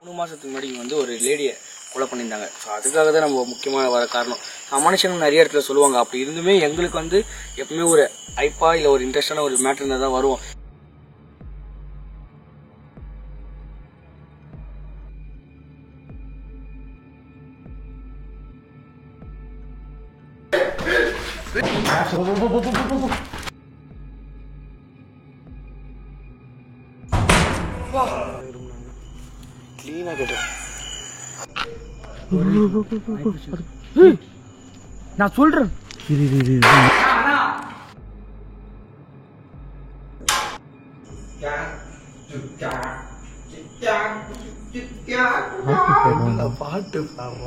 3 மாதத்துக்கு முன்னாடி இங்கே வந்து ஒரு லேடியை கொலை பண்ணியிருந்தாங்க. ஸோ அதுக்காக தான் நம்ம முக்கியமான வர காரணம். மனுஷங்க நிறைய இடத்துல சொல்லுவாங்க, அப்படி இருந்துமே எங்களுக்கு வந்து எப்பவுமே ஒரு ஐப்பா இல்லை ஒரு இன்ட்ரெஸ்டான ஒரு மேட்டர் இருந்தால் தான் வருவோம். கிளீனா கேட்டேன். நான் சொல்றேன்.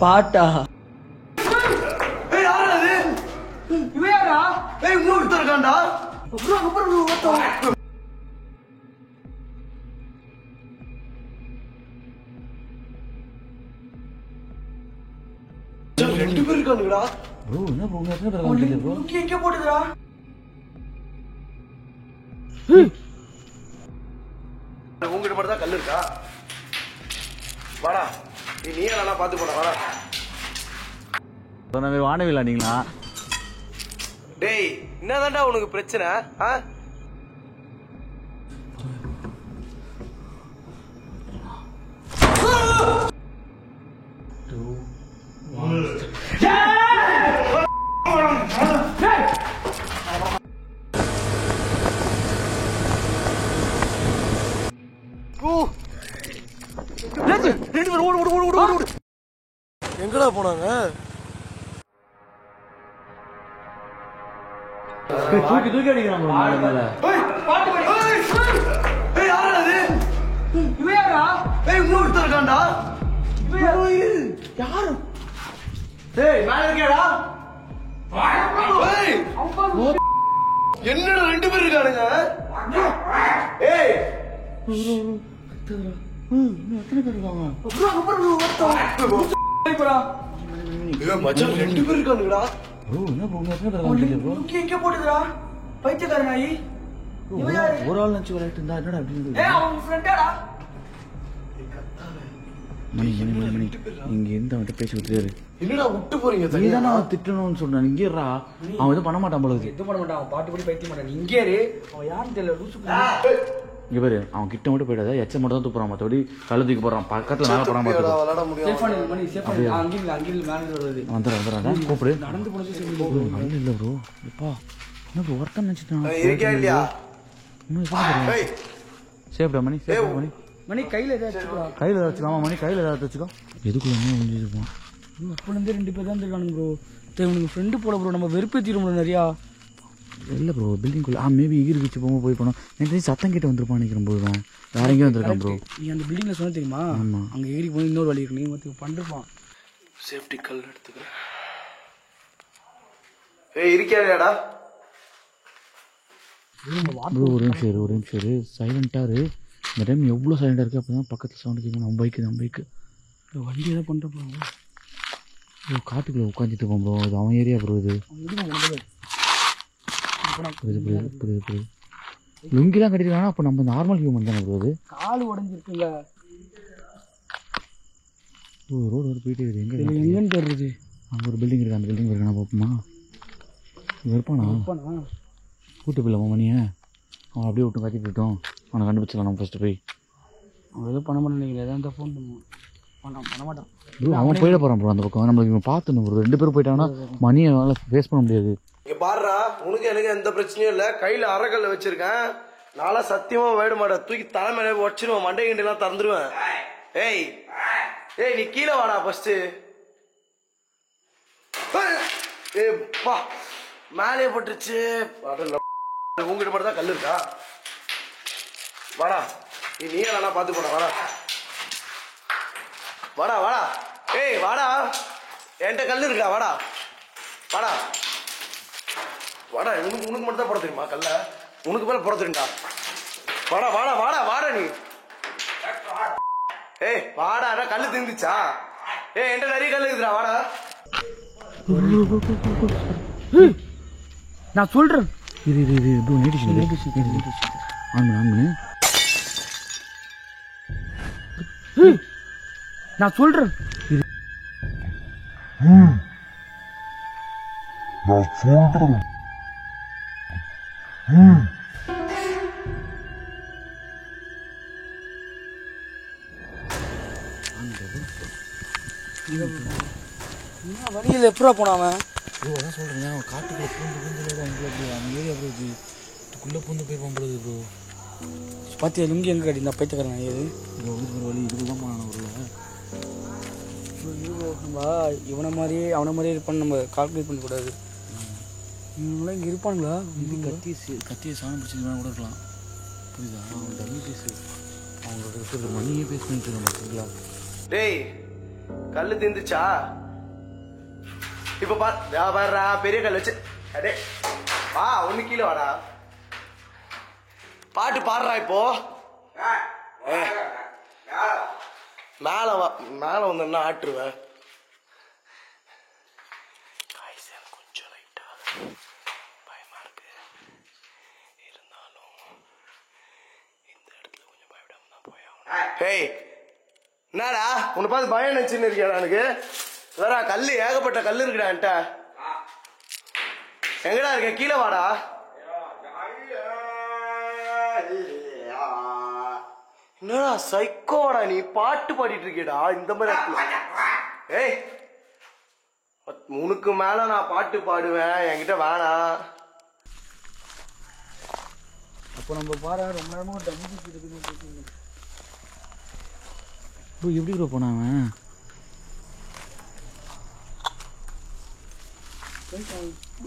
பாட்டா இருக்காண்டா. ரெண்டு பேர் இருக்கானுங்கடா. ப்ரோ என்ன ப்ரோ எத்தனை பேர் இருக்காங்க ப்ரோ? எங்க போடுதுடா? உங்ககிட்ட மட்டும் தான் கல் இருக்கா? வாடா நீ நல்லா பாத்து போடா. வாடா சொன்ன வானவில்லை நீங்களா? டேய் என்னதான்டா உனக்கு பிரச்சனை? எங்கடா போனாங்க? தூக்கி அடிக்கிறாங்க. என்னடா ரெண்டு பேர் இருக்கானுங்க? எத்தனை பேர் இருக்காங்க? மச்சான் ரெண்டு பேர் இருக்கானுங்கடா. என்ன ப்ரோ எத்தனை பேர் இருக்காங்க? எங்க போடுதுடா பைத்தியக்கார நாயி? ஒரு ஆள் நினைச்சு விளையாட்டு இருந்தா என்னடா அப்படின்னு மணி இங்க இருந்து அவன்கிட்ட பேசி விட்டுறாரு. என்னடா விட்டு போறீங்க? நீதானே அவன் திட்டணும்னு சொன்னான். இங்கே அவன் எதுவும் பண்ண மாட்டான் போல இருக்கு. எதுவும் பண்ண மாட்டான். அவன் பாட்டு படி பைத்திய மாட்டான். இங்கே அவன் யாரும் தெரியல. இங்க பேரு அவன் கிட்ட மட்டும் போயிடாத. எச்ச மட்டும் தான் தூக்குறான். மற்றபடி கள்ள தூக்கி போறான். பக்கத்துல மேல போடாம விளையாட முடியும். வந்துடுறான். கூப்பிடு. நடந்து போனது நல்ல இல்ல ப்ரோ. எப்பா என்ன ப்ரோ ஒருத்தன் நினைச்சிட்டான். இருக்கா இல்லையா? சேஃப்டா மணி. சேஃப்டா மணி. மணி கையில ஏதாச்சும் கையில வச்சுக்கோ. மணி கையில ஏதாவது வச்சுக்கோ. எதுக்குள்ள முடிஞ்சிருப்பான். அப்போலேருந்தே 2 பேர் தான் இருக்கானுங்க ப்ரோ. உனக்கு ஃப்ரெண்டு போல ப்ரோ. நம்ம வெறுப்பேற்றிடும் நிறையா. இல்லை ப்ரோ பில்டிங்குள்ள மேபி எகிரி போகும்போது போய் போனோம். எனக்கு சத்தம் கிட்ட வந்திருப்பான் நினைக்கிறேன் ப்ரோ. தான் வேற எங்கேயும் வந்திருக்கான் ப்ரோ. நீ அந்த பில்டிங்கில் சொன்ன தெரியுமா? ஆமாம். அங்கே எகிரி போய் இன்னொரு வழி இருக்கு. நீ மற்ற பண்ணிருப்பான். சேஃப்டி கல் எடுத்துக்கிறேன். இருக்கியாடா ப்ரோ? ஒரு நிமிஷம் சைலண்டாக இரு. இந்த டைம் எவ்வளோ சைலண்டாக இருக்குது. அப்போ தான் பக்கத்தில் சவுண்டு கேட்கணும். நம்ம பைக்கு வண்டி எதாவது பண்ணுறப்போ காட்டுக்குள்ளே உட்காந்துட்டு இருப்போம் ப்ரோ. இது அவன் ஏரியா ப்ரோ. இது புரியுது. லுங்கிலாம் கட்டிருக்கானா? அப்போ நம்ம நார்மல் ஹியூமன் தானே ப்ரோ? அது கால் உடஞ்சிருக்குங்க. ரோடு போயிட்டு இருக்குது. எங்கன்னு தெரியுது. அங்கே ஒரு பில்டிங் இருக்குது. அந்த பில்டிங் இருக்கானா பார்ப்போமா? இங்கே இருப்பானா? கூட்டு போயிடலாமா மணியை? அவன் அப்படியே விட்டு காத்திட்டு விட்டோம். அவனை கண்டுபிடிச்சிடலாம் நம்ம ஃபஸ்ட்டு போய். அவன் எதுவும் பண்ண மாட்டேன். நீங்கள் எதாவது தான் ஃபோன் பண்ணுவான். பண்ண மாட்டான் ப்ரோ. அவன் போயிட போகிறான் ப்ரோ அந்த பக்கம். நம்மளுக்கு இவன் பார்த்துணும் ப்ரோ. 2 பேரும் போயிட்டாங்கன்னா மணியை அவனால் ஃபேஸ் பண்ண முடியாது. இங்க பாடுறா, உனக்கு எனக்கு எந்த பிரச்சனையும் இல்லை. கையில அரைக்கல்ல வச்சிருக்கேன். நாளா சத்தியமா வேட மாட்டேன். தூக்கி தலைமையில வச்சிருவேன். மண்டை கிண்டெல்லாம் திறந்துருவேன். ஏய் நீ கீழே வாடா ஃபர்ஸ்ட். பா மேலே போட்டுருச்சு. உங்ககிட்ட மட்டும் தான் கல் இருக்கா? வாடா நீ நல்லா பாத்து போடா. வாடா வாடா. என்கிட்ட கல் இருக்கா? வாடா உனக்கு மட்டும் தான் போட தெரியுமா கல்ல? உனக்கு மேல போட தெரியும்டா. வாடா நீ. வாடா கல்லு திந்துச்சா? என்கிட்ட நிறைய கல் இருக்குடா. வாடா நான் சொல்றேன். இது நீடிச்சு நான் சொல்றேன். வழியில் எப்படா போனாவன்? ப்ரோ அதான் சொல்கிறேன், அவன் காட்டுக்குள்ளே பூந்து அவங்க ஏரியா ப்ரோ, இதுக்குள்ளே பூந்து போயிருப்பான் ப்ரோ. ப்ரோ பார்த்தியா லுங்கி எங்கே கட்டி இந்த பைத்தக்காரன் ஏது ப்ரோ ஒரு வழி இதுக்கு தான் போனான் ஊரில். நம்ம இவனை மாதிரியே அவனை மாதிரியே இருப்பான்னு நம்ம கால்குலேட் பண்ணக்கூடாது. இவங்களாம் இங்கே இருப்பானுங்களா? கத்தியை சாணம் பிடிச்சி கூட இருக்கலாம். புரியுதா? அவன் டம்மி பீஸு, அவங்களோட இருக்கிற மணியே பேஸ் பண்ணிட்டு இருக்கான். சரிங்களா? டேய் கல்லு தீந்துச்சா? இப்ப பாருடா பெரிய கல் வச்சு அடே வா ஒண்ணு கீழே வாடா. பாட்டு பாடுறா இப்போ. மேல வா, மேல வந்தா ஆட்டுருவேன். கொஞ்சம் லைட்டா பயமா இருக்கு, இருந்தாலும் இந்த இடத்துல கொஞ்சம் பயப்படாம தான் போய். ஹேய் என்னடா உன்னை பார்த்து பயம் நினைச்சுன்னு இருக்கியா? எனக்கு வேற கல்லு ஏகப்பட்ட கல்லு இருக்குடா என்கிட்ட. எங்கடா இருக்க? கீழே வாடா. என்னடா சைக்கோடா நீ, பாட்டு பாடிட்டு இருக்கேடா இந்த மாதிரி இடத்துல. ஏய் உனக்கு மேல நான் பாட்டு பாடுவேன், என்கிட்ட வேணாம். அப்போ நம்ம பாரு ரொம்ப நேரமா ப்ரோ எப்படி ப்ரோ போனாங்க?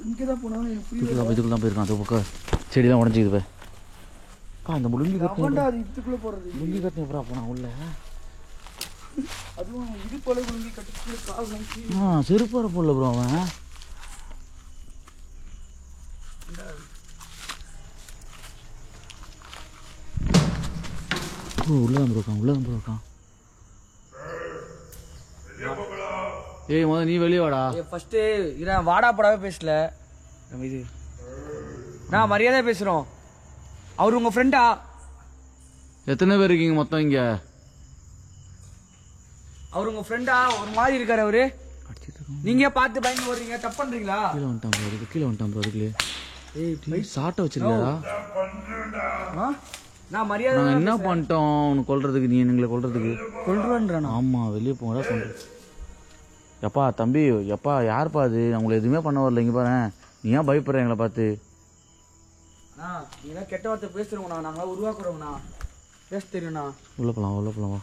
இங்கே தான் போனாலும் இதுக்குள்ள தான் போயிருக்கான். அது பக்கம் செடி தான் உடஞ்சிக்குது. அந்த லுங்கி கட்டினா இதுக்குள்ளே போகிறது. லுங்கி கட்டின எப்படா போனா உள்ள? அதுவும் இது போல லுங்கி கட்டி கால் செருப்பார போடல ப்ரோ அவன். உள்ளதான் ப்ரோ இருக்கான், உள்ளதான் ப்ரோ இருக்கான். ஏய் முதல்ல நீ வெளியே வாடா. ஃபர்ஸ்ட்டு இதான் வாடா படாவே பேசல நம்ம. இது நான் மரியாதையாக பேசுகிறோம். அவர் உங்கள் ஃப்ரெண்டா? எத்தனை பேர் இருக்கீங்க மொத்தம் இங்க? அவர் உங்கள் ஃப்ரெண்டா? ஒரு மாதிரி இருக்காரு அவரு. நீங்க பார்த்து பயந்து வர்றீங்க, தப்பு பண்றீங்களா? கீழே வந்துட்டான் ப்ரோ, கீழே வந்துட்டான் ப்ரோ. அதுக்குள்ளே ஏய் சாட்டை வச்சிருக்கியாடா? நான் மரியாதை நாங்கள் என்ன பண்ணிட்டோம் உனக்கு கொல்றதுக்கு? நீ எங்களை கொல்றதுக்கு கொல்றான்? ஆமாம் வெளியே போங்கடா கொண்டு. எப்பா தம்பி, எப்பா யாருப்பா அது? அவங்களை எதுவுமே பண்ண வரல. இங்கே பாரு, நீ ஏன் பயப்படுற எங்களை பார்த்து? நீங்க கெட்ட வார்த்தை பேசுறவங்கண்ணா, நாங்களாம் உருவாக்குறவங்கண்ணா, பேச தெரியும்ண்ணா. உள்ள போலாம், உள்ள போலாம் வா.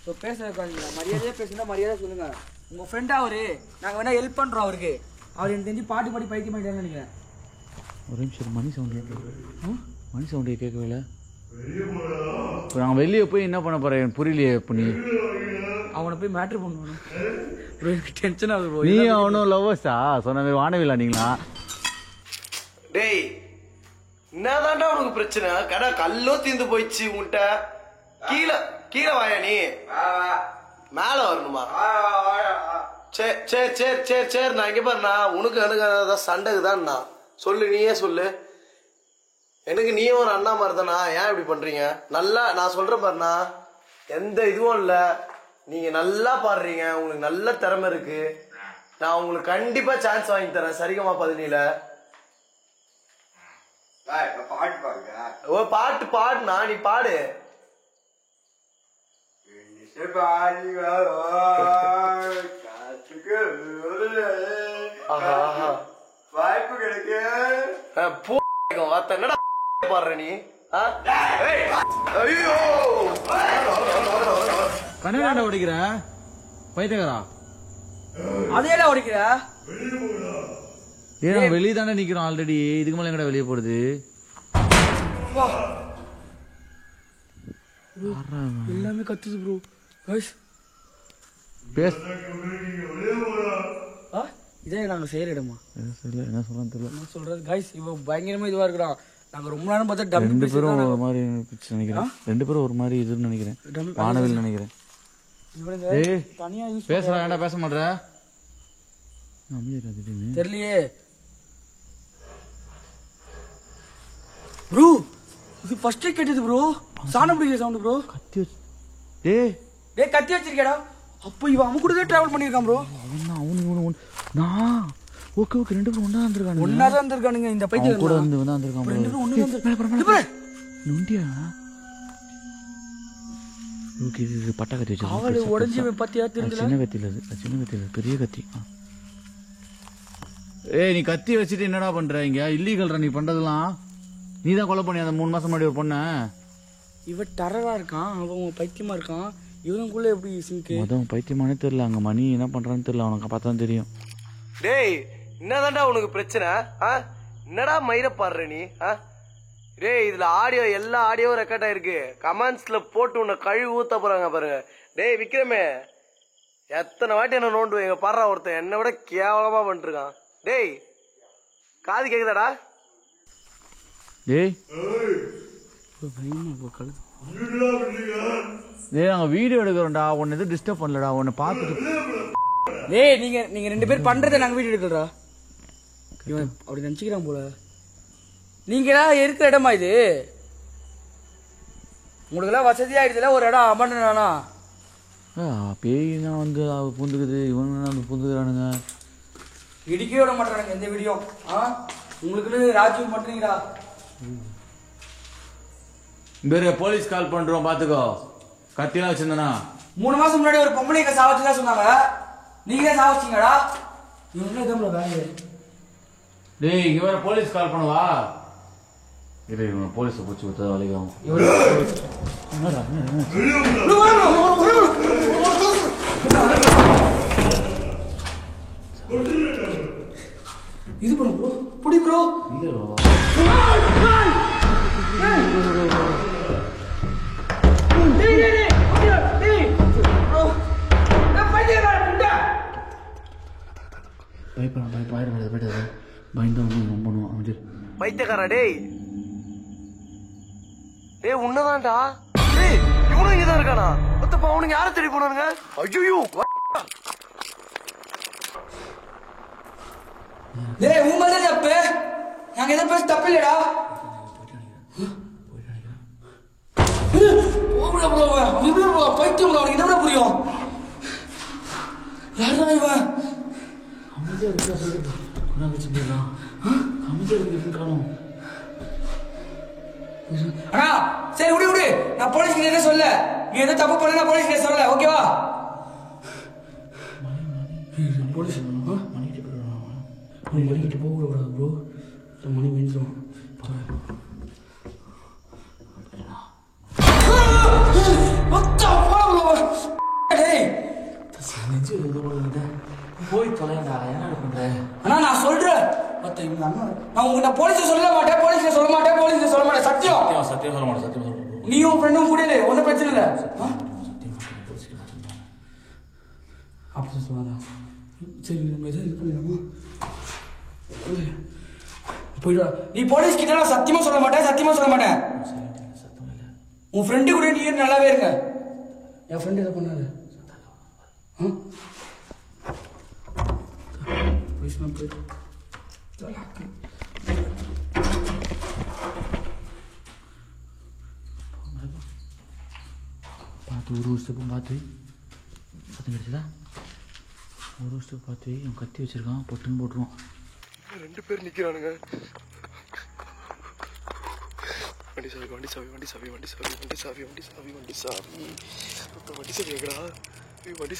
ஸோ பேச மரியாதையாக பேசுனா மரியாதை சொல்லுங்க. உங்கள் ஃப்ரெண்டா அவரு, நாங்கள் வேணா ஹெல்ப் பண்ணுறோம் அவருக்கு. அவர் எனக்கு தெரிஞ்சு பாட்டு பாடி பைத்தியம் ஆகிட்டாருன்னு நினைக்கிறேன். ஒரு நிமிஷம், மணி சவுண்டு, மணி சவுண்டு கேட்கவே இல்லை. இப்போ நாங்கள் வெளியே போய் என்ன பண்ண போகிறேன் எனக்கு புரியலையே. இப்போ நீ அவனை போய் மேட்ரு பண்ணுவானு எனக்கு டென்ஷன் ஆகுது. நீ அவனும் லவ்வர்ஸா? சொன்ன மாதிரி வானவில்லா நீங்களா? டேய் என்னதான்டா உனக்கு பிரச்சனை? கடை கல்லும் தீந்து போயிடுச்சு உன்கிட்ட. கீழே கீழே வாயா நீ, மேல வரணுமா? சரி சரி சரி சரி சரி நான் இங்க பாருண்ணா, உனக்கு எனக்கு சண்டைக்கு தான்ண்ணா. சொல்லு, நீயே சொல்லு. எனக்கு நீயே ஒரு அண்ணா மாதிரி தானா? ஏன் இப்படி பண்றீங்க? நல்லா நான் சொல்றேன் பாருண்ணா, எந்த இதுவும் இல்லை. நீங்க நல்லா பாடுறீங்க, உங்களுக்கு நல்ல திறமை இருக்கு. நான் உங்களுக்கு கண்டிப்பா சான்ஸ் வாங்கி தரேன் சரிகமா 17. ஓ பாட்டு பாடுனா, நீ பாடு. வாய்ப்பு கிடைக்கும் என்னடா பாடுற நீ? ஐயோ கண்ணாட உடைக்கிற பைத்தியக்காரா? அதையெல்லாம் உடைக்கிற? ஏன் நம்ம வெளியே தானே நிக்கிறோம் ஆல்ரெடி, இதுக்கு மேலே எங்கடா வெளியே போடுது? எல்லாமே கத்துது ப்ரோ. பேச இதே நாங்கள் செய்கிற இடமா? என்ன சொல்றான்னு தெரியல. என்ன சொல்றது கைஸ், இவன் பயங்கரமா இதுவா இருக்கிறான். நாங்கள் ரொம்ப நேரம் பார்த்தா ரெண்டு பேரும் ஒரு மாதிரி நினைக்கிறேன். ரெண்டு பேரும் ஒரு மாதிரி இதுன்னு நினைக்கிறேன், வானவில் நினைக்கிறேன். தனியா யூஸ் பேசுறா, ஏன்டா பேச மாட்டேற? தெரியலையே ப்ரோ. இது ஃபர்ஸ்ட் கேட்டது ப்ரோ, சாணம் பிடிக்கிற சவுண்ட் ப்ரோ. கத்தி வச்சு டேய் கத்தி வச்சிருக்கேடா. அப்போ இவன் அவன் கூட தான் ட்ராவல் பண்ணியிருக்கான் ப்ரோ. அவனு நான் ஓகே 2 பேரும் ஒன்றா இருந்திருக்காங்க. ஒன்றா தான் இருந்திருக்கானுங்க. இந்த பைத்தியம் கூட வந்து வந்திருக்கான். 2 பேரும் ஒன்று தான் நுண்டியா ஓகே. இது பட்டா கத்தி வச்சு அவளு உடஞ்சி பத்தியா தெரிஞ்சல. சின்ன கத்தியில் அது சின்ன கத்தியில் பெரிய கத்தி. ஏய் நீ கத்தி வச்சுட்டு என்னடா பண்ற இங்க? இல்லீகல்ரா நீ பண்றதெல்லாம். நீ தான் கொலை பண்ணி அந்த 3 மாசம் முன்னாடி ஒரு பொண்ண. இவன் டரரா இருக்கான், அவன் பைத்தியமா இருக்கான். இவனுக்குள்ள எப்படி சிங்கு? மொதல் பைத்தியமானே தெரியல. அங்க மணி என்ன பண்றான்னு தெரியல. அவனுக்கு பார்த்தா தான் தெரியும். டேய் என்னதான்டா உனக்கு பிரச்சனை? என்னடா மயிர பாடுற நீ? டேய் இதுல ஆடியோ எல்லா ஆடியோவும் ரெக்கார்ட் ஆயிருக்கு. கமெண்ட்ஸ்ல போட்டு உன்னை கழுவி ஊத்த போறாங்க பாருங்க. டேய் விக்ரமே, எத்தனை வாட்டி என்ன நோண்டுவேன் பாடுறா ஒருத்தன் என்னை விட கேவலமா பண்ணிட்டு இருக்கான். டேய் காது கேக்குதாடா? டேய் டேய் நாங்க வீடியோ எடுக்கிறோம்டா. உன்னை எதுவும் டிஸ்டர்ப் பண்ணலடா. உன்னை பார்த்துட்டு டேய் நீங்க 2 பேர் பண்றதை நாங்க வீடியோ எடுக்கிறா. இவன் அப்படி நினைச்சுக்கிறான் போல. நீங்களா இருக்கிற இடமா இது? உங்களுக்கெல்லாம் வசதியாயிடுதுல ஒரு இடம் அமர்னா. பேய்னா வந்து பூந்துக்குது, இவங்க வந்து பூந்துக்கிறானுங்க. இடிக்கவே விட மாட்டானுங்க எந்த வீடியோ. உங்களுக்குன்னு ராஜீவ் பண்றீங்களா? வேற போலீஸ் கால் பண்றோம் பாத்துக்கோ. கத்திலாம் வச்சிருந்தனா 3 மாசம் முன்னாடி ஒரு பொம்பளைங்க சாவச்சுதான் சொன்னாங்க. நீங்களே சாவச்சிங்கடா. இவங்க என்ன வேலை? டேய் இங்க வேற போலீஸ் கால் பண்ணுவா. இது இவங்க போலீஸை பிடிச்சி கொடுத்தா வேலைக்கு ஆகும். இது பண்ணு ப்ரோ, புடி ப்ரோ. பைத்தியக்காரா டேய். டேய் உன்னதான்டா. டேய் இவனும் இங்கதான் இருக்கானா? ஒத்தப்பா அவனுக்கு யாரை தேடி போனானுங்க? ஐயோ டேய் உங்களே தப்பு. நாங்க எதை பேச தப்பு இல்லடா. பைத்தியம் அவனுக்கு என்ன புரியும்? யாரா இவன்? அமைதியா இருக்கா சொல்லிட்டு அமைதியா இருக்கு. அண்ணா சரி விடு. நான் போலீஸ் கிட்ட சொல்ல. நீ எதோ தப்பு பண்ண நான் போலீஸ் கிட்ட சொல்ல. ஓகேவா? போலீஸ் மணிக்கிட்ட போக கூடாது ப்ரோ. மணி மிஞ்சும். போய் தொலைடா. என்ன பண்ற? அண்ணா நான் சொல்றேன். நான் உங்ககிட்ட போலீஸ் சொல்ல மாட்டேன். போலீஸ்ல சொல்ல மாட்டேன். சத்தியம் சத்தியம் சொல்ல மாட்டேன். சத்தியம் சொல்ல. நீயும் ஃப்ரெண்டும் கூட இல்லை. ஒன்றும் பிரச்சனை இல்லை. அப்படி சொல்லாதான். சரி நம்ம எதாவது இது பண்ணிடலாமா? போயிடுவா. நீ போலீஸ் கிட்ட சத்தியமா சொல்ல மாட்டேன். உன் ஃப்ரெண்டு கூட நீ நல்லாவே இருங்க. என் ஃப்ரெண்டு எதை பண்ணாரு? பார்த்து ஒரு வருஷத்துக்கும் பார்த்து சத்தம் கிடைச்சதா? ஒரு வருஷத்துக்கு பார்த்து இவன் கத்தி வச்சிருக்கான். பொட்டுன்னு போட்டுருவான். 2 பேர் நிக்கிறானுங்க. வண்டி சாவி எங்கடா? வண்டி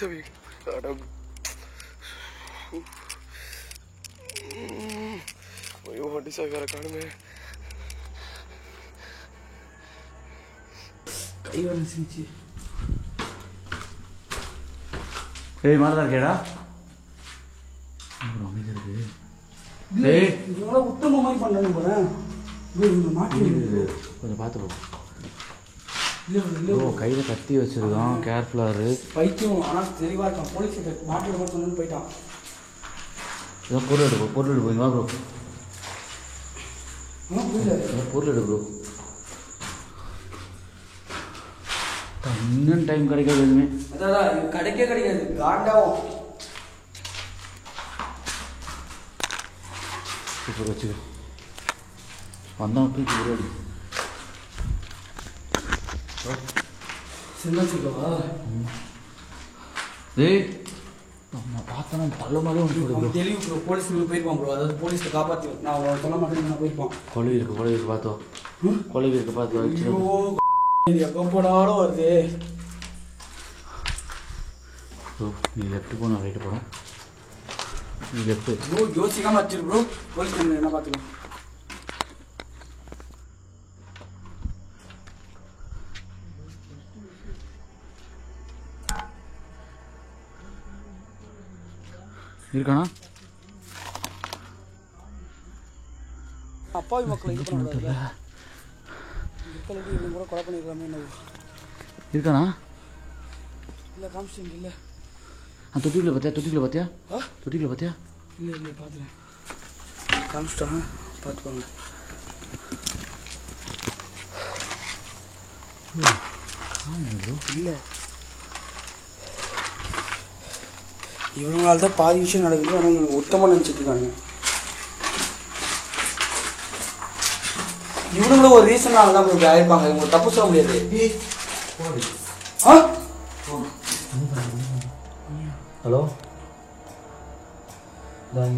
சாவி ஐயோ வண்டி சாவி வேற காணுமே. கை வந்துச்சு. ஏய் மாறதா இருக்கேடா. அமைதியா இருக்கு. டேய் இவங்கள உத்தம மாதிரி பண்ணானு போறேன். கொஞ்சம் பார்த்து போ. கையில கத்தி வச்சிருக்கான். கேர்ஃபுல்லா இரு. பைத்தியம் ஆனா தெளிவா இருக்கான். போலீஸ் மாட்டில் மட்டும் சொன்னு போயிட்டான். ஏதோ பொருள் எடு வா ப்ரோ. பொருள் எடு ப்ரோ. இன்னும் டைம் கிடைக்காது எதுவுமே. அதான் கிடைக்காது. காண்டாவும் சூப்பர் வச்சு வந்தான். தூக்கி விளையாடு. சின்ன வச்சுக்கவா? டேய் நம்ம பார்த்தா தள்ள மாதிரி ஒன்று தெளிவு ப்ரோ போலீஸ் போயிருப்பான் ப்ரோ அதாவது போலீஸை காப்பாற்றி நான் அவன் சொல்ல மாட்டேன் நான் போயிருப்பான் கொலை இருக்கு பார்த்தோம் கொலை இருக்கு பார்த்தோம் எப்போ போனாலும் வருது ப்ரோ நீ லெஃப்ட் போனால் ரைட்டு போகிறோம் நீ லெஃப்ட்டு ப்ரோ யோசிக்காமல் வச்சிரு ப்ரோ போலீஸ் என்ன பார்த்துக்கலாம் இருக்கானா அப்பாவி மக்களை இது பண்ணுறது மக்களுக்கு இவங்க கூட கொலை பண்ணிருக்கலாமே என்ன இருக்கானா இல்லை காமிச்சிங்க இல்லை தொட்டிக்குள்ள பார்த்தியா தொட்டிக்குள்ள பார்த்தியா இல்லை பார்த்துறேன் காமிச்சிட்டாங்க பார்த்துக்கோங்க இல்லை இவங்களால தான் பாதி விஷயம் நடக்குது ஆனால் இவங்க உத்தமாக நினச்சிட்டு இருக்காங்க இவனுங்களும் ஒரு ரீசனால தான் இப்படி ஆயிருப்பாங்க இவங்க தப்பு சொல்ல முடியாது ஹலோ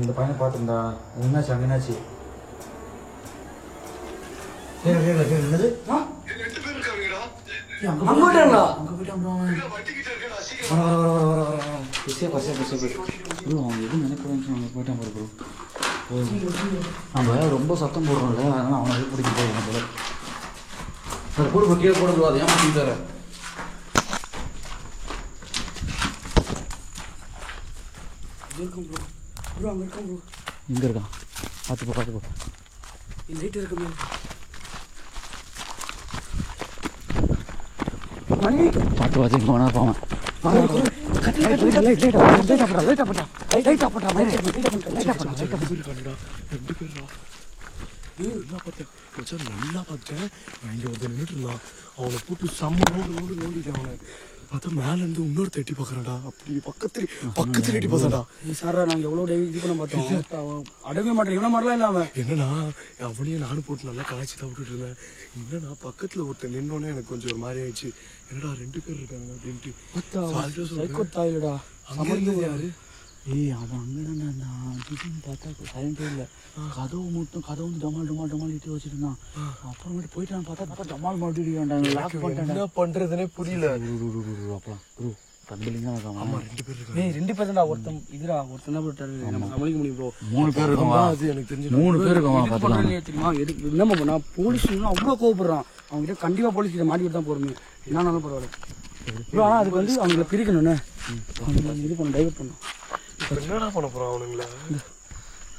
இந்த பையனை பார்த்துருந்தா என்னாச்சு அங்கே என்னாச்சு என்னது அங்கே போயிட்டாங்களா அவன் எதுவும் நினைக்கிறேன்னு போயிட்டான் ப்ரோ நம்ம ரொம்ப சத்தம் போடுறோம்ல அதனால அவனை எது பிடிக்க போயிருக்கான் போல சார் போடு கீழே போட கூடாது ஏன் பண்ணி தர எங்கே இருக்கான் பார்த்துப்போ லைட் இருக்கு பார்த்து இங்கே வேணா போவான் நல்லா பார்த்தேன் இங்க ஒருத்தர் நின்றுட்டு இருந்தான் அவனை போட்டு செம்ம நோண்டிட்டேன் அவனை பார்த்தா மேல இருந்து இன்னொரு தட்டி பாக்குறான்டா அப்படி பக்கத்துல எட்டி பார்த்தாடா சாரா நாங்க எவ்வளவு இது பண்ண பார்த்தோம் அடவே மாட்டேன் இவன மாதிரிலாம் இல்லாம என்னன்னா அவனையும் நானும் போட்டு நல்லா கலாய்ச்சி தான் விட்டுட்டு இருந்தேன் என்னன்னா பக்கத்துல ஒருத்தர் நின்னோடனே எனக்கு கொஞ்சம் ஒரு மாதிரி ஆயிடுச்சு என்னடா 2 பேர் இருக்காங்க அப்படின்ட்டு தாயிலடா யாரு ஏய் அவன் அங்கே திடீர்னு பார்த்தா சைலண்டே இல்லை கதவு வந்து டமால் இட்டு வச்சுருந்தான் அப்புறமேட்டு போயிட்டான் பார்த்தா டமால் மாட்டிட்டு லாக் பண்ணிட்டான் என்ன பண்றதுனே புரியல அப்பலாம் ப்ரோ தம்பிலிங்க ஆமா 2 பேர் இருக்காங்க ஏய் 2 பேர் தான் ஒருத்தன் தான் போட்டாரு நம்ம சமாளிக்க முடியும் ப்ரோ 3 பேர் இருக்காங்க அது எனக்கு தெரிஞ்சு 3 பேர் இருக்காங்க பார்த்தலாம் தெரியுமா எதுக்கு என்ன பண்ணா போலீஸ் அவ்வளோ கோவப்படுறான் அவங்க கிட்ட கண்டிப்பா போலீஸ் கிட்ட மாட்டிட்டு தான் போறோமே என்னாலும் பரவாயில்ல ப்ரோ ஆனால் அதுக்கு வந்து அவங்கள பிரிக்கணும்னு இது பண்ண டைவர்ட் பண்ணும் என்னடா பண்ண போறான் அவனுங்கள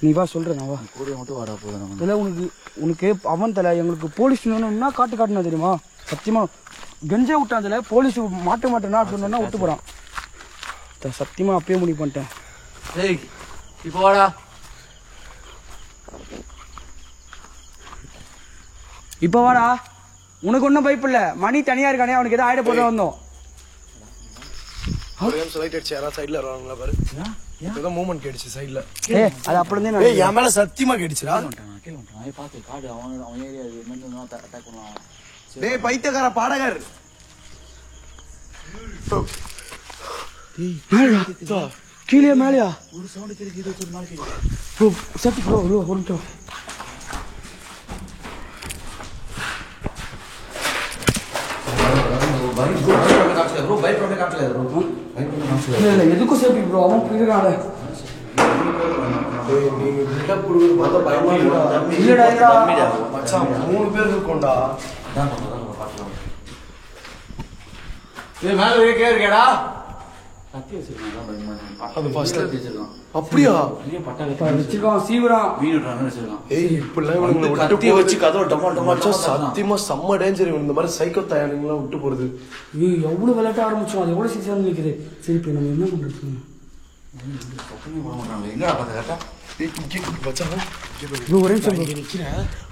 நீ வா சொல்றேன் வா கூட மட்டும் வாடா போதும் இல்லை உனக்கு அவன் தலை எங்களுக்கு போலீஸ் என்ன காட்டுனா தெரியுமா சத்தியமா கெஞ்சே விட்டான் தலை போலீஸ் மாட்டேன்னா சொன்னா விட்டு போறான் சத்தியமா அப்பயே முடிவு பண்ணிட்டேன் ஏய் இப்போ வாடா இப்போ வாடா உனக்கு ஒன்றும் பயப்பில்ல மணி தனியா இருக்கானே அவனுக்கு எதாவது ஆயிட போட்டு வந்தோம் லைட் அடிச்சு யாராவது சைடுல வருவாங்களா பாரு ஏதோ மூவ்மெண்ட் கேடுச்சு சைடுல அது அப்படி என் மேல சத்தியமா கேடுச்சுடா பார்த்து காடு அவன் ஏரியா அட்டாக் பண்ணுவான் டேய் பைத்தியக்கார பாடகர் கீழே மேலையா ஒரு சவுண்ட் கேட்குது ஒரு நாள் கேட்குது ப்ரோ சத்தி ப்ரோ ப்ரோ ஒரு நிமிஷம் இல்லை எதுக்கும் சேஃப்டி ப்ரோ அவன் பிடிக்கிறான் மச்சான் 3 பேர் இருக்கோம்டா அப்படியா வச்சிருக்கான் சீவிரான் சத்தியமா செம்ம டேஞ்சர் இந்த மாதிரி சைக்கோ தயாரிங்கெல்லாம் விட்டு போறது எவ்வளவு விளையாட்ட ஆரம்பிச்சோம் அது எவ்வளவு சீக்கிரம் நிற்குது சரி இப்போ நம்ம என்ன பண்றது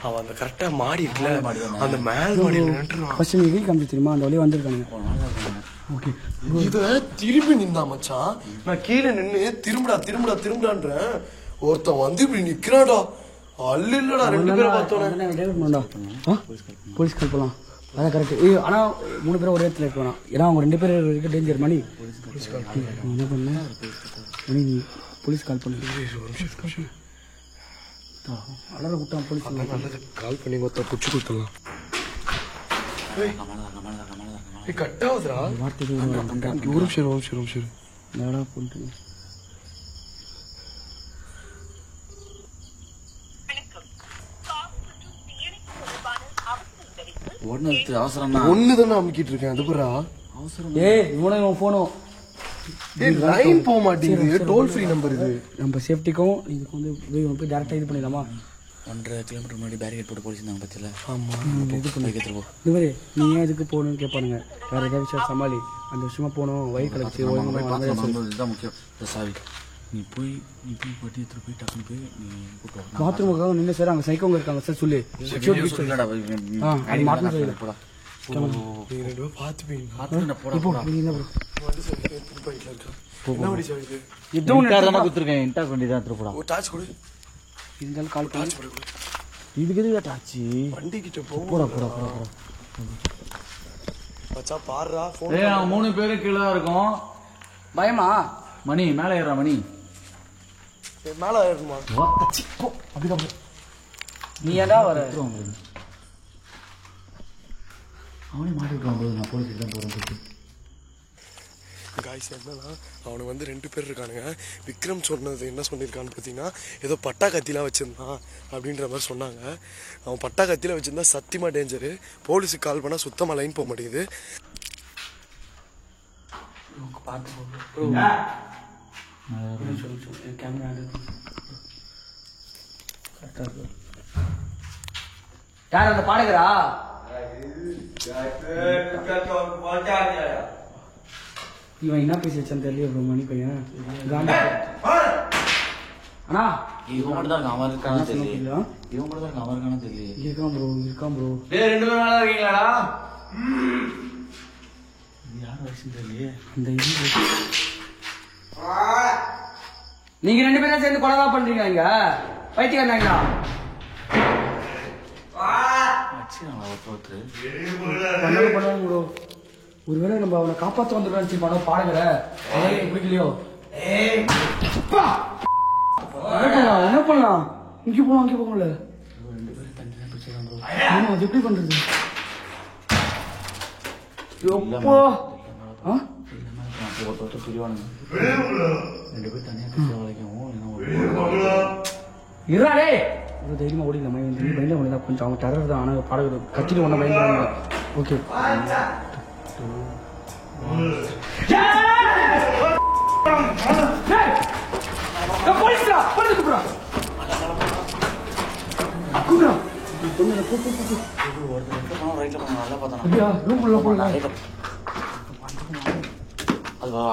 அவன் அந்த கரெக்டா மாடி இருக்குல்ல அந்த மேல் மாடியில ஃபர்ஸ்ட் நீ வீல் காமிச்சு தெரியுமா அந்த வழியா வந்திருக்கானுங்க ஓகே இத திரும்பி நின்னா மச்சான் நான் கீழே நின்னு திரும்புடான்றேன் ஒருத்தன் வந்து இப்படி நிக்கிறாடா அல்ல இல்லடா 2 பேரை பார்த்தோன்னே போலீஸ் கால் பண்ணலாம் அதான் கரெக்டு. ஆனால் 3 பேரும் ஒரே இடத்துல இருக்க வேணாம். ஏன்னா அவங்க 2 பேர் இருக்க டேஞ்சர். மணி நீ என்ன பண்ண மணி, நீ போலீஸ் கால் பண்ணி அலற விட்டான். போலீஸ் கால் பண்ணி மொத்த பிடிச்சி கொடுத்துடலாம். கட்டாவதுரா வார்த்தைக்கு ஒரு நிமிஷம் என்னடா பண்ணிட்டு ஒண்ணுதானே அமுக்கிட்டு இருக்கேன். அது புறா இவனும் போனோம் லைன் போக மாட்டேங்குது. டோல் ஃப்ரீ நம்பர் இது. நம்ம சேஃப்டிக்கும் இதுக்கு வந்து போய் டேரெக்டாக இது பண்ணிடலாமா? 1.5 கிலோமீட்டர் முன்னாடி பேரிகேட் போட்டு போலீஸ் இருந்தாங்க பத்தியில. ஆமாம் இது பண்ணி இது மாதிரி நீ ஏன் இதுக்கு போகணும்னு கேட்பானுங்க. வேற ஏதாவது விஷயம் சமாளி. அந்த விஷயமா போகணும் வயிறு கலச்சி இதுதான் முக்கியம். சாவி நீ போய் பட்டி எடுத்துட்டு போய் டக்குனு போய் நீ கூப்பிட்டு பாத்ரூமுக்காக நின்று சார் அங்கே சைக்கோங்க இருக்காங்க சார் சொல்லு. அது மாற்றம் சொல்லு. போடா நீங்க 2 பேரும் பார்த்துப்பீங்க. போடா எதுவும் கொடுத்துருக்கேன். இன்டாக் வண்டி தான் திருப்படா. ஒரு டார்ச் கொடு. இருந்தாலும் கால் பண்ணி இதுக்கு எதுக்கு டாச்சு வண்டி கிட்ட போ. போடா மச்சா பாருடா ஃபோன். 3 பேரு கீழே தான் இருக்கும். பயமா மணி மேலே ஏறா. மணி மேல ஏறுமா? அப்படிதான் நீ ஏன்டா வர? அவனே மாட்டிட்டு நான் போலீஸுக்கு தான் போறேன். காய்ஸ் என்னன்னா அவனுக்கு வந்து 2 பேர் இருக்கானுங்க. விக்ரம் சொன்னது என்ன சொல்லியிருக்கான்னு பார்த்தீங்கன்னா ஏதோ பட்டா கத்திலாம் வச்சிருந்தான் அப்படின்ற மாதிரி சொன்னாங்க. அவன் பட்டா கத்திலாம் வச்சிருந்தா சத்தியமா டேஞ்சரு. போலீஸுக்கு கால் பண்ணால் சுத்தமாக லைன் போக மாட்டேங்குது. யார் அந்த பாடகரா? இவன் என்ன பேசி வச்சான்னு தெரியல. மணி பையன் அண்ணா இவன் மட்டும் தான் அவன் இருக்கான தெரியல. இவன் மட்டும் தான் அவன் இருக்கான தெரியல. இருக்கான் ப்ரோ. 2 பேரும் நல்லா இருக்கீங்களாடா? யார் வயசு தெரியலையே. அந்த நீங்க 2 பேரும் சேர்ந்து கொலை பண்றீங்க. இங்க பைத்தியக்காரங்களா? பண்ணாலும் ப்ரோ. ஒருவேளை நம்ம அவனை காப்பாற்ற வந்துடுறான்னு படம் பாடுகிற பிடிக்கலையோ. என்ன பண்ணலாம்? இங்கே போகலாம் அங்கே போகல. அது எப்படி பண்றது? எப்போ இறாடே ஒரு தைரியமா ஓடிக்கல. பயந்து முடியல கொஞ்சம். அவங்க டெரர் தான். ஆனால் பாடகர் கத்திட்டு ஒன்றும் பயந்து. ஓகே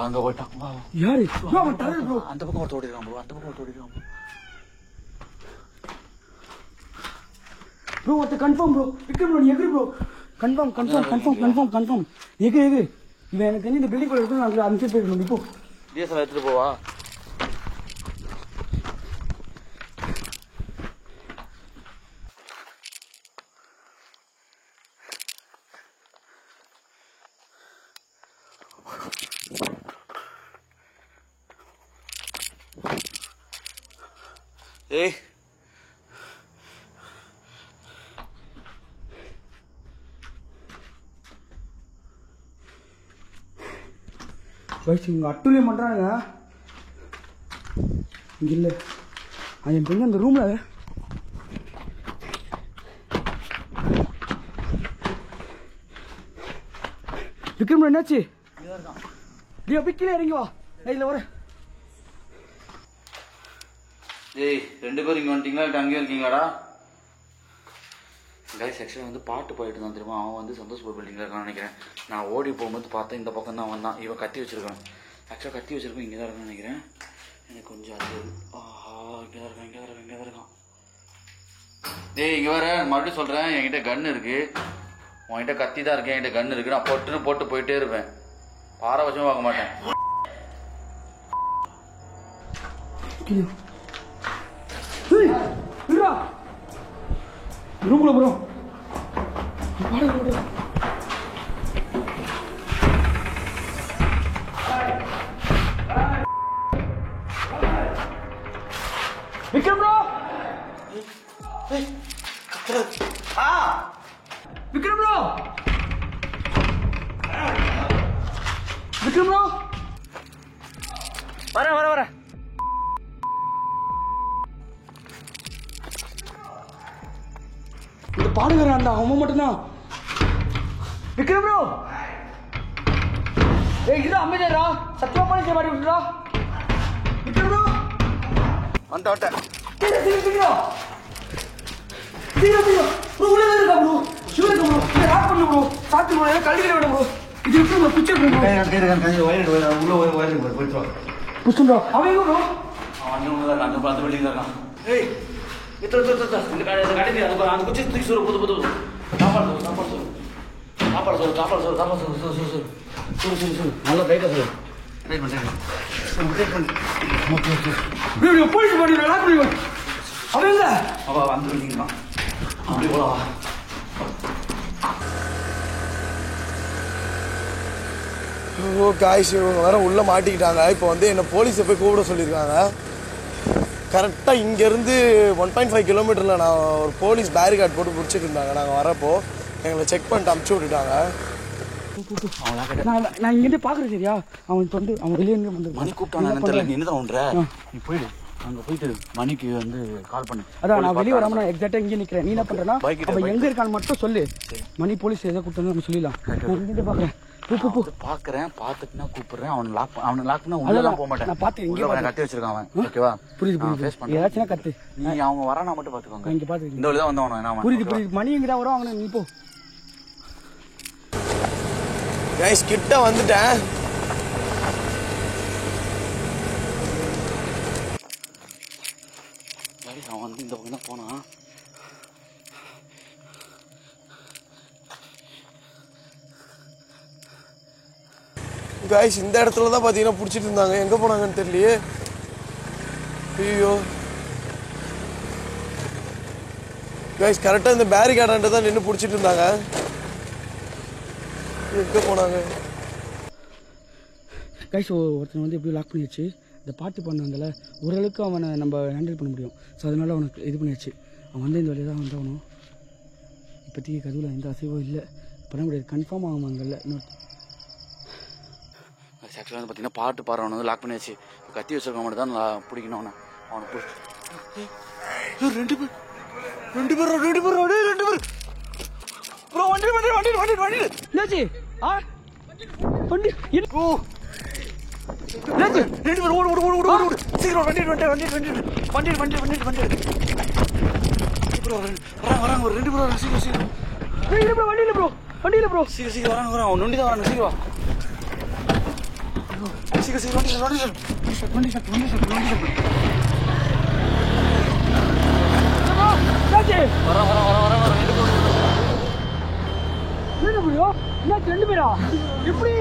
அங்க போயிட்டான். யாரு அந்த பக்கம் ஒரு தோடிருக்கான் ப்ரோ. அந்த பக்கம் ஒரு தோடிருக்கான் ப்ரோ. ஒருத்த கன்ஃபார்ம் ப்ரோ. விக்ரம் ப்ரோ நீ எகிரி ப்ரோ. கன்ஃபார்ம் எகிரி. இவன் எனக்கு தெரிஞ்சு இந்த பில்டிங் கூட எடுத்து நான் அனுப்பிச்சு போயிருக்கணும். இப்போ டிஎஸ்எல் எடுத்துட்டு போவா. ஏய் வயசு இங்கே அட்டுலியம் பண்ணுறானுங்க. இங்கே இல்லை. அது என் பொண்ணு அந்த ரூமில் விக்ரம் என்னாச்சு? நீ அப்படி கீழே இறங்கி வா. இல்லை வர. ஏய் 2 பேரும் இங்கே வந்துட்டீங்களா இல்லை அங்கேயும் இருக்கீங்களாடா? கைஸ் ஆக்சுவலாக வந்து பாட்டு போயிட்டு தான் தெரியுமா. அவன் வந்து சந்தோஷ் பில்டிங்கில் இருக்கான்னு நினைக்கிறேன். நான் ஓடி போகும்போது பார்த்தேன் இந்த பக்கம் தான் வந்தான். இவன் கத்தி வச்சிருக்கான். ஆக்சுவலாக கத்தி வச்சிருக்கோம் இங்கே தான் இருக்கான்னு நினைக்கிறேன். எனக்கு கொஞ்சம் அது இங்கே தான் இருக்கான். டேய் இங்கே வர மறுபடியும் சொல்கிறேன். என்கிட்ட கன் இருக்குது. உன்கிட்ட கத்தி தான் இருக்கு. என்கிட்ட கன் இருக்குது. நான் போட்டு போயிட்டே இருப்பேன். பாரபட்சமாக பார்க்க மாட்டேன். ரூம்ல bro Vikram bro Vikram bro Vikram bro வர இந்த பாடுகிறான் அந்த அவன் மட்டும்தான். விக்ரம் ப்ரோ இது அமைதியா சத்தியமா பண்ணி செய்ய மாட்டேங்கிறா. விக்ரம் ப்ரோ வந்துட்டேன். அப்படி போலாம். ஓ காய்ஸ் இவங்க வேற உள்ள மாட்டிக்கிட்டாங்க. இப்போ வந்து என்ன போலீஸை போய் கூப்பிட சொல்லியிருக்காங்க. கரெக்டாக இங்கேருந்து 1.5 கிலோமீட்டரில் நான் ஒரு போலீஸ் பேரிகார்ட் போட்டு பிடிச்சிட்டு இருந்தாங்க. நாங்கள் வரப்போ எங்களை செக் பண்ணிட்டு அமுச்சு விட்டுட்டாங்க. நான் இங்கிருந்து பாக்குறேன் சரியா. அவன் வந்து அவன் வெளியே வந்து மணி கூப்பிட்டான் தெரியல. நீ என்னதான் பண்ற? நீ போயிடு, அங்க போயிட்டு மணிக்கு வந்து கால் பண்ணு. அதான் நான் வெளியே வராம நான் எக்ஸாக்டா இங்கே நிக்கிறேன். நீ என்ன பண்றேன்னா அவன் எங்க இருக்கான்னு மட்டும் சொல்லு. மணி போலீஸ் எதை கூப்பிட்டு நம்ம சொல்லிடலாம். நான் இங்கிருந்து பாக்குறேன். பாக்குறேன், பாத்துட்டுனா கூப்பிடுறேன். அவனை லாக் பண்ணா உள்ள போக மாட்டேன். நான் பாத்து இங்க கட்டி வச்சிருக்கான் அவன். ஓகேவா? புரியுது. ஏதாச்சும் கத்து. நீ அவங்க வரானா மட்டும் பாத்துக்கோங்க. இங்க பாத்து இந்த வழிதான் வந்தவன என்ன. புரியுது. மணி எங்கடா வரும் அவங்க. நீ போ கைஸ் கிட்ட வந்துட்டேன். அவன் வந்து இந்த பக்கம் தான் போனான். கைஸ் இந்த இடத்துல தான் பார்த்தீங்கன்னா பிடிச்சிட்டு இருந்தாங்க. எங்கே போனாங்கன்னு தெரியலையே. ஐயோ கைஸ் கரெக்டாக இந்த பேரிகார்டான்ட்டு தான் நின்று பிடிச்சிட்டு இருந்தாங்க. எங்கே போனாங்க கைஸ்? ஒருத்தன் வந்து எப்படி லாக் பண்ணியாச்சு. இந்த பாட்டு பண்ணாங்கல்ல ஓரளவுக்கு அவனை நம்ம ஹேண்டில் பண்ண முடியும். ஸோ அதனால அவனுக்கு இது பண்ணியாச்சு. அவன் வந்து இந்த வழியாக தான் வந்தவனும். இப்போதைக்கு கதுவில் எந்த அசைவும் இல்லை. பண்ண முடியாது. கன்ஃபார்ம் ஆகுமாங்கல்ல. இன்னொரு ஆக்சுவலாக வந்து பார்த்தீங்கன்னா பாட்டு பாடுறவனை வந்து லாக் பண்ணியாச்சு. கத்தி வச்சிருக்க மட்டும் தான் பிடிக்கணும். அவனை பிடிச்சி ரெண்டு பேர் ப்ரோ வண்டி என்னாச்சு? வண்டி ஓடு சீக்கிரம் வண்டி வராங்க ஒரு 2 பேர் சீக்கிரம் வண்டியில ப்ரோ சீக்கிரம் வராங்க அவன் நொண்டி தான் வராங்க. சீக்கிரம் வண்டி ரெண்டு பேரா எப்படி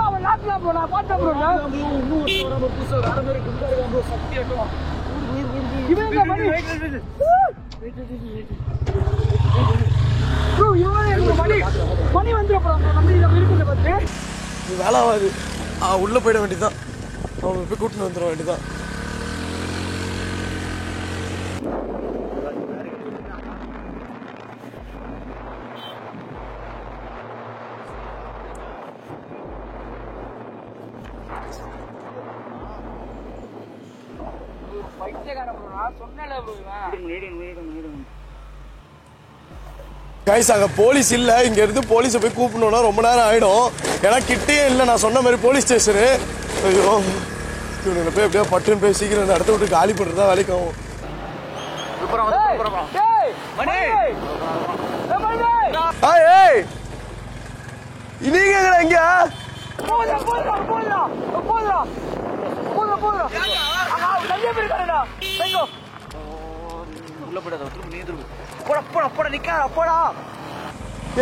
அவன் லாக்லாம் ப்ரோ. நான் பார்த்தேன் ப்ரோ. மணி வந்துடும். வேலை ஆகாது. உள்ளே போயிட வேண்டியதுதான். அவங்க போய் கூட்டின்னு வந்துட வேண்டியதான். கைஸ் அங்கே போலீஸ் இல்லை. இங்கேருந்து போலீஸை போய் கூப்பிடணுன்னா ரொம்ப நேரம் ஆகிடும். ஏன்னா கிட்டே இல்லை. நான் சொன்ன மாதிரி போலீஸ் ஸ்டேஷனு. ஐயோ இவனுங்களை போய் எப்படியா பட்டுன்னு போய் சீக்கிரம் இந்த இடத்த விட்டு காலி பண்ணுறதா வேலைக்கு ஆகும். நீங்க இங்க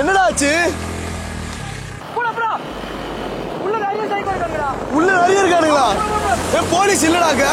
என்னடா ஆச்சு? உள்ள நிறைய இருக்கானுங்களா? போலீஸ் இல்லடாங்க.